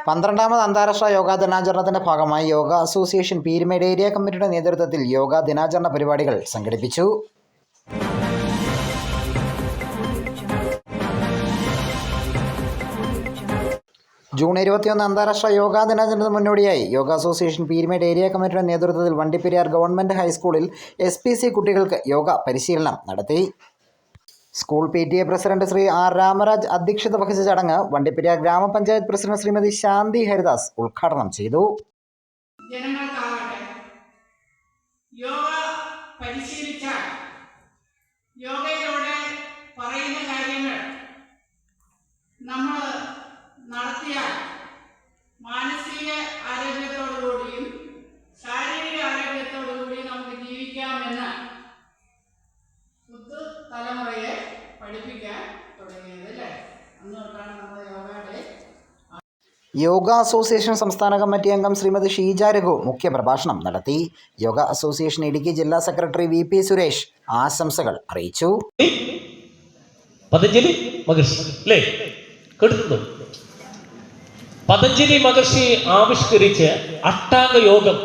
12ാമത് അന്താരാഷ്ട്ര യോഗാ ദിനാചരണത്തിന്റെ ഭാഗമായി യോഗ അസോസിയേഷൻ പീരുമേട് ഏരിയ കമ്മിറ്റിയുടെ നേതൃത്വത്തിൽ യോഗാ ദിനാചരണ പരിപാടികൾ സംഘടിപ്പിച്ചു. ജൂൺ 21 അന്താരാഷ്ട്ര യോഗാ ദിനാചരണത്തിന് മുന്നോടിയായി യോഗ അസോസിയേഷൻ പീരുമേട് ഏരിയ കമ്മിറ്റിയുടെ നേതൃത്വത്തിൽ വണ്ടിപ്പെരിയാർ ഗവൺമെന്റ് ഹൈസ്കൂളിൽ SPC കുട്ടികൾക്ക് യോഗ പരിശീലനം നടത്തി. School PTA president Shri R. Ramaraj അധ്യക്ഷത വഹിച്ച ചടങ്ങ് വണ്ടിപ്പെരിയാർ ഗ്രാമപഞ്ചായത്ത് പ്രസിഡന്റ് ശ്രീമതി ശാന്തി ഹരിദാസ് ഉദ്ഘാടനം ചെയ്തു. യോഗ പരിശീലിച്ചാൽ യോഗയിലൂടെ പറയുന്ന കാര്യങ്ങൾ നമ്മൾ നടത്തിയാൽ മാനസിക ആരോഗ്യത്തോടുകൂടിയും ശാരീരിക ആരോഗ്യത്തോടുകൂടിയും നമുക്ക് ജീവിക്കാമെന്ന് തലമുറയെ പഠിപ്പിക്കാൻ തുടങ്ങിയത് അല്ലേ? അന്ന് തൊട്ടാണ് നമ്മൾ യോഗയുടെ യോഗ അസോസിയേഷൻ സംസ്ഥാന കമ്മിറ്റി അംഗം ശ്രീമതി ഷീജ രഘു മുഖ്യപ്രഭാഷണം നടത്തി. യോഗ അസോസിയേഷൻ ഇടുക്കി ജില്ലാ സെക്രട്ടറി VP സുരേഷ് ആശംസകൾ അറിയിച്ചു. പതഞ്ജലി മഹർഷി ആവിഷ്കരിച്ച അഷ്ടാംഗ യോഗം,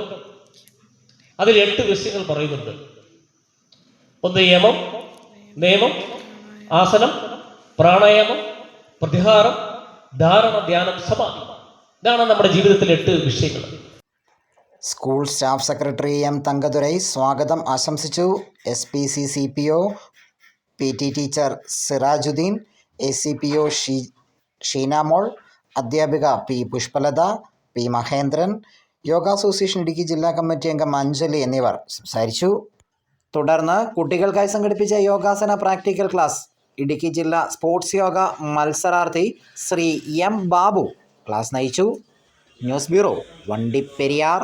അതിൽ 8 വിഷയങ്ങൾ പറയുന്നുണ്ട്. ഒന്ന് യമം, നിയമം, ആസനം, പ്രാണായാമം, പ്രതിഹാരം, ധാരണ, ധ്യാനം, സമാധി. ഇതാണ് നമ്മുടെ ജീവിതത്തിലെ 8 വിഷയങ്ങൾ. School staff secretary M. തങ്കതുരൈ സ്വാഗതം ആശംസിച്ചു. SPC CPO PT teacher Sirajuddin, ACPO Sheenamol, അധ്യാപിക P. Pushpalatha, P. Mahendran, yoga association Idukki ജില്ലാ കമ്മിറ്റി അംഗം അഞ്ജലി എന്നിവർ സംസാരിച്ചു. തുടർന്ന് കുട്ടികൾക്കായി സംഘടിപ്പിച്ച യോഗാസന പ്രാക്ടിക്കൽ ക്ലാസ് ഇടുക്കി ജില്ലാ സ്പോർട്സ് യോഗ മത്സരാർത്ഥി ശ്രീ M. ബാബു ക്ലാസ് നയിച്ചു. News bureau, Vandiperiyar.